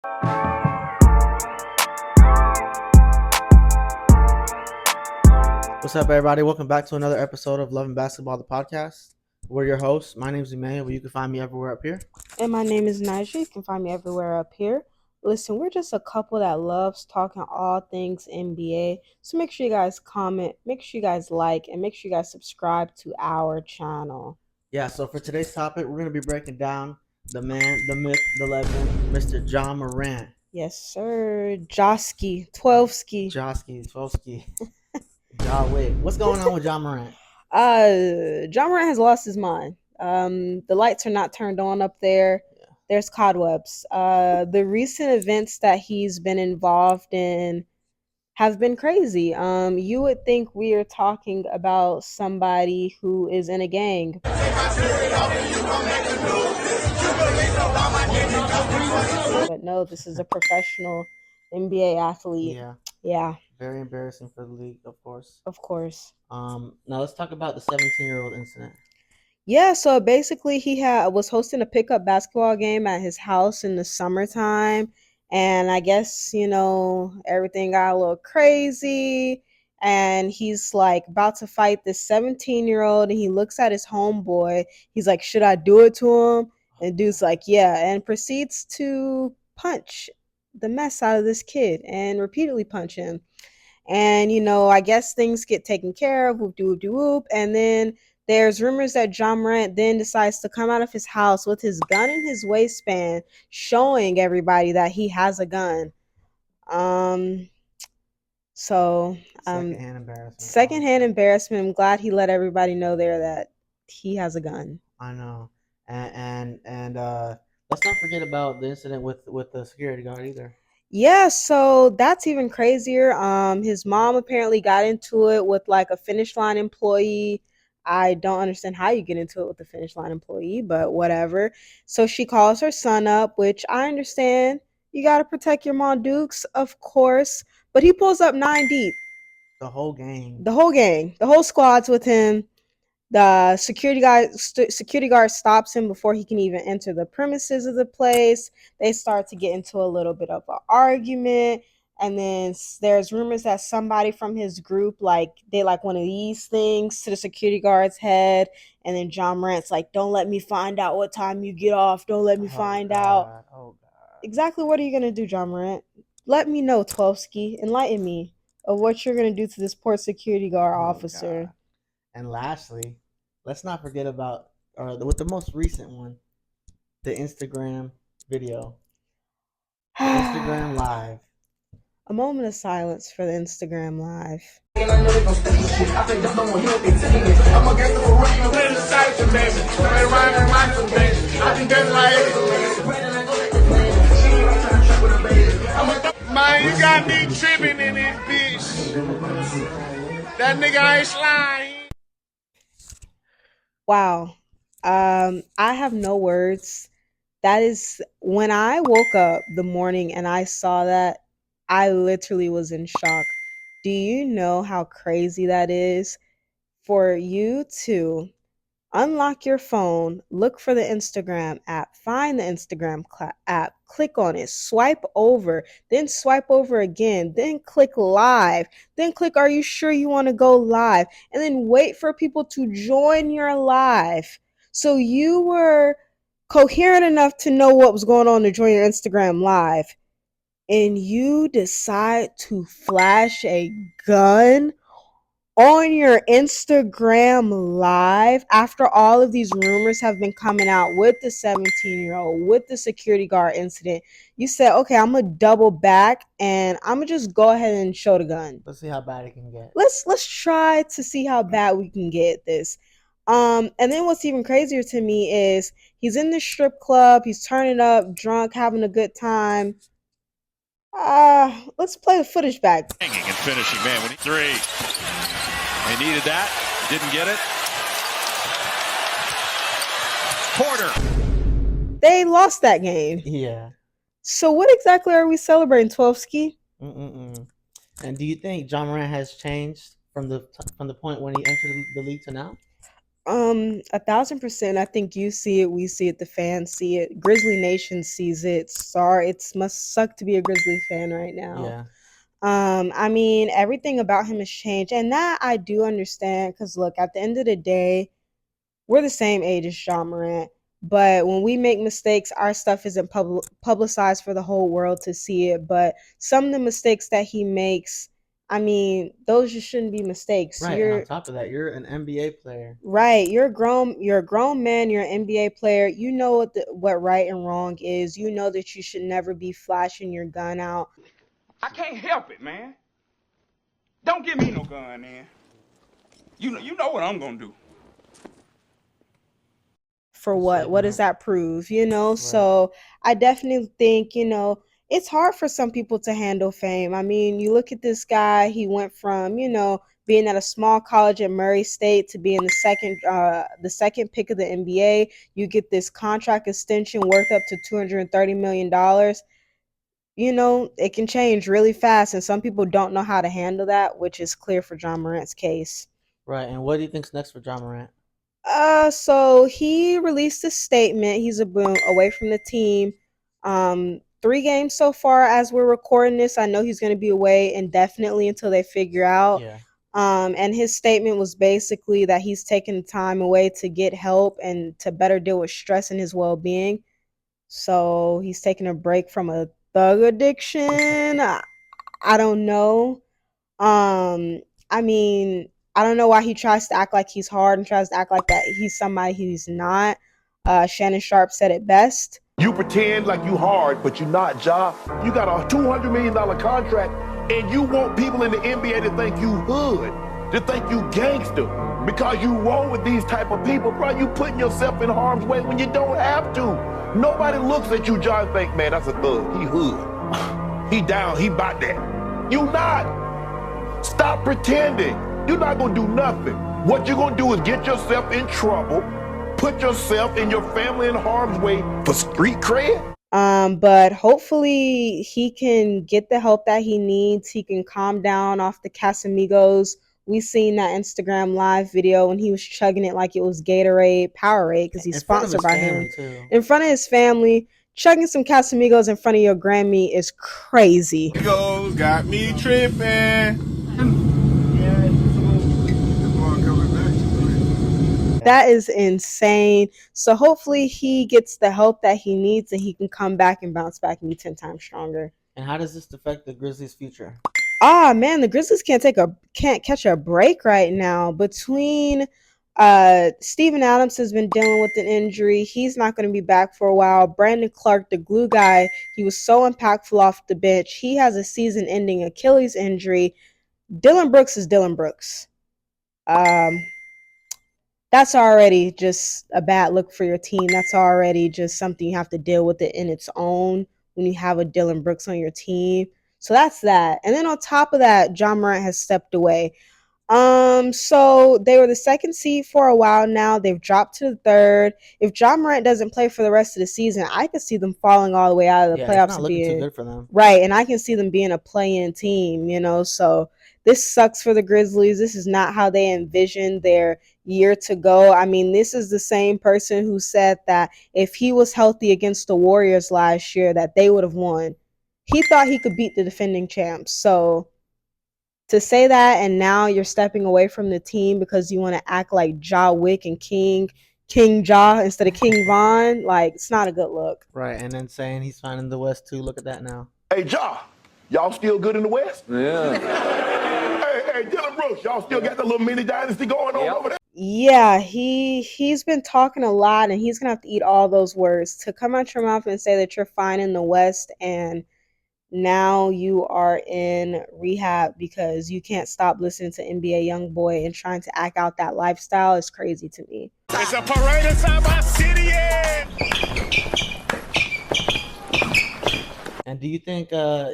What's up, everybody? Welcome back to another episode of Love and Basketball, the podcast. We're your hosts. My name is Emmanuel, but you can find me everywhere up here. And my name is Nigel. You can find me everywhere up here. Listen, we're just a couple that loves talking all things NBA. So make sure you guys comment, make sure you guys like, and make sure you guys subscribe to our channel. Yeah, so for today's topic, we're going to be breaking down the man, the myth, the legend, Mr. Ja Morant. Yes, sir. Joski, 12ski. Joski, 12ski. Ja, wait. What's going on with Ja Morant? Ja Morant has lost his mind. The lights are not turned on up there. Yeah. There's cobwebs. The recent events that he's been involved in have been crazy. You would think we are talking about somebody who is in a gang. But no, this is a professional NBA athlete. Yeah. Very embarrassing for the league, of course. Of course. Now let's talk about the 17-year-old incident. Yeah, so basically he was hosting a pickup basketball game at his house in the summertime. And I guess, everything got a little crazy. And he's like about to fight this 17-year-old. And he looks at his homeboy. He's like, should I do it to him? And dude's like, yeah. And proceeds to punch the mess out of this kid and repeatedly punch him. And, I guess things get taken care of. Whoop, whoop, whoop. And then there's rumors that Ja Morant then decides to come out of his house with his gun in his waistband, showing everybody that he has a gun. Secondhand embarrassment. Secondhand embarrassment. I'm glad he let everybody know there that he has a gun. I know. And let's not forget about the incident with the security guard either. Yeah, so that's even crazier. His mom apparently got into it with like a Finish Line employee. I don't understand how you get into it with a Finish Line employee, but whatever. So she calls her son up, which I understand. You got to protect your Mom Dukes, of course. But he pulls up 9 deep. The whole gang. The whole squad's with him. The security guard stops him before he can even enter the premises of the place. They start to get into a little bit of an argument. And then there's rumors that somebody from his group, they like one of these things to the security guard's head. And then Ja Morant's like, don't let me find out what time you get off. Don't let me find out. Oh, God. Exactly what are you going to do, Ja Morant? Let me know, 12ski. Enlighten me of what you're going to do to this poor security guard officer. God. And lastly, let's not forget about, with the most recent one, the Instagram video. The Instagram Live. A moment of silence for the Instagram Live. Man, you got me tripping in this bitch. That nigga ain't slime. Wow. I have no words. That is, when I woke up the morning and I saw that, I literally was in shock. Do you know how crazy that is? For you to unlock your phone, look for the Instagram app, find the Instagram app, click on it, swipe over, then swipe over again, then click live, then click are you sure you want to go live, and then wait for people to join your live. So you were coherent enough to know what was going on to join your Instagram live, and you decide to flash a gun on your Instagram live after all of these rumors have been coming out with the 17-year-old, with the security guard incident. You said, okay, I'm going to double back and I'm going to just go ahead and show the gun. Let's see how bad it can get. Let's try to see how bad we can get this. And then what's even crazier to me is he's in the strip club. He's turning up, drunk, having a good time. Let's play the footage back. Hanging and finishing, man. When he three. They needed that. Didn't get it. Porter. They lost that game. Yeah. So what exactly are we celebrating, 12ski? And do you think Ja Morant has changed from the point when he entered the league to now? 1,000%. I think you see it, we see it, the fans see it, Grizzly Nation sees it. Sorry, it must suck to be a Grizzly fan right now. Yeah. I mean, everything about him has changed, and that I do understand. Because look, at the end of the day, we're the same age as John Morant. But when we make mistakes, our stuff isn't publicized for the whole world to see it. But some of the mistakes that he makes, I mean, those just shouldn't be mistakes. Right. And on top of that, you're an NBA player. Right. You're a grown man, you're an NBA player. You know what right and wrong is. You know that you should never be flashing your gun out. I can't help it, man. Don't give me no gun, man. You know what I'm gonna do. For what? What does that prove? You know? Right. So I definitely think, it's hard for some people to handle fame. I mean, you look at this guy, he went from, being at a small college at Murray State to being the second pick of the NBA. You get this contract extension worth up to $230 million. It can change really fast, and some people don't know how to handle that, which is clear for John Morant's case. Right. And what do you think's next for John Morant? So he released a statement. He's away from the team. 3 games so far as we're recording this. I know he's going to be away indefinitely until they figure out. Yeah. And his statement was basically that he's taking time away to get help and to better deal with stress and his well-being. So he's taking a break from a thug addiction. I don't know. I mean, I don't know why he tries to act like he's hard and tries to act like that he's somebody he's not. Shannon Sharp said it best. You pretend like you hard, but you're not, Ja. You got a $200 million contract, and you want people in the NBA to think you hood, to think you gangster, because you roll with these type of people, bro. You putting yourself in harm's way when you don't have to. Nobody looks at you, Ja, and think, man, that's a thug. He hood. He down. He about that. You not. Stop pretending. You're not gonna do nothing. What you're gonna do is get yourself in trouble, put yourself and your family in harm's way for street cred. But hopefully he can get the help that he needs. He can calm down off the Casamigos. We seen that Instagram live video when he was chugging it like it was Gatorade, Powerade, because he's sponsored by him. In front of his family, chugging some Casamigos in front of your Grammy is crazy. Got me tripping. That is insane. So hopefully he gets the help that he needs and he can come back and bounce back and be 10 times stronger. And how does this affect the Grizzlies' future? Man, the Grizzlies can't catch a break right now. Between Steven Adams has been dealing with an injury. He's not going to be back for a while. Brandon Clark, the glue guy, he was so impactful off the bench. He has a season-ending Achilles injury. Dillon Brooks is Dillon Brooks. That's already just a bad look for your team. That's already just something you have to deal with it in its own when you have a Dillon Brooks on your team. So that's that. And then on top of that, John Morant has stepped away. So they were the 2nd seed for a while now. They've dropped to the 3rd. If John Morant doesn't play for the rest of the season, I could see them falling all the way out of the playoffs. It's not looking too good for them. Right, and I can see them being a play-in team, so this sucks for the Grizzlies. This is not how they envisioned their year to go. I mean, this is the same person who said that if he was healthy against the Warriors last year, that they would have won. He thought he could beat the defending champs. So to say that, and now you're stepping away from the team because you want to act like Ja Wick and King Ja instead of King Von, like, it's not a good look. Right, and then saying he's fine in the West too. Look at that now. Hey, Ja, y'all still good in the West? Yeah. Hey, Dillon Brooks, y'all still got the little mini dynasty going on over there? Yeah, he's been talking a lot, and he's gonna have to eat all those words to come out your mouth and say that you're fine in the West, and now you are in rehab because you can't stop listening to NBA YoungBoy and trying to act out that lifestyle is crazy to me. It's a parade inside my city, yeah. And do you think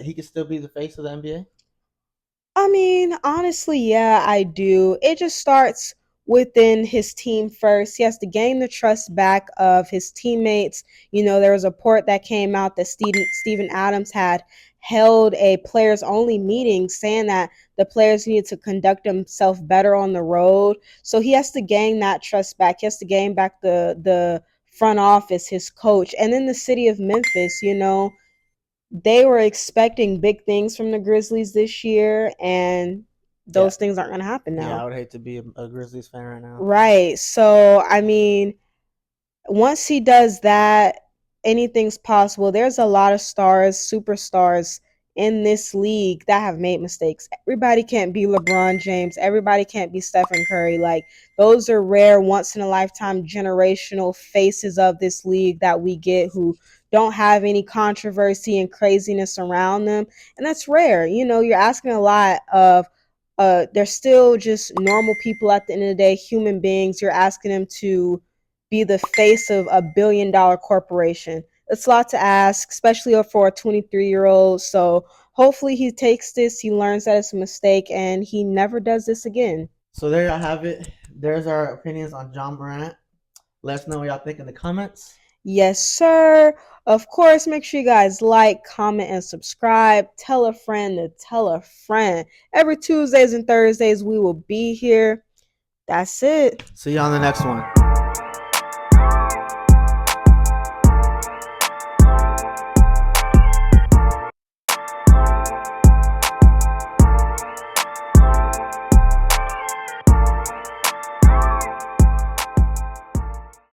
he could still be the face of the NBA? I mean, honestly, yeah, I do. It just starts within his team first. He has to gain the trust back of his teammates. You know, there was a report that came out that Steven Adams had held a players only meeting saying that the players needed to conduct themselves better on the road. So he has to gain that trust back. He has to gain back the front office, his coach, and then the city of Memphis. You know, they were expecting big things from the Grizzlies this year, and those things aren't going to happen now. Yeah, I would hate to be a Grizzlies fan right now. Right. So, I mean, once he does that, anything's possible. There's a lot of stars, superstars in this league that have made mistakes. Everybody can't be LeBron James. Everybody can't be Stephen Curry. Like, those are rare, once in a lifetime, generational faces of this league that we get who don't have any controversy and craziness around them. And that's rare. You know, you're asking a lot of they're still just normal people at the end of the day, human beings. You're asking them to be the face of a billion-dollar corporation. It's a lot to ask, especially for a 23-year-old. So hopefully he takes this, he learns that it's a mistake, and he never does this again. So there y'all have it. There's our opinions on John Morant. Let us know what y'all think in the comments. Yes, sir. Of course, make sure you guys like, comment, and subscribe. Tell a friend to tell a friend. Every Tuesdays and Thursdays, we will be here. That's it. See you on the next one.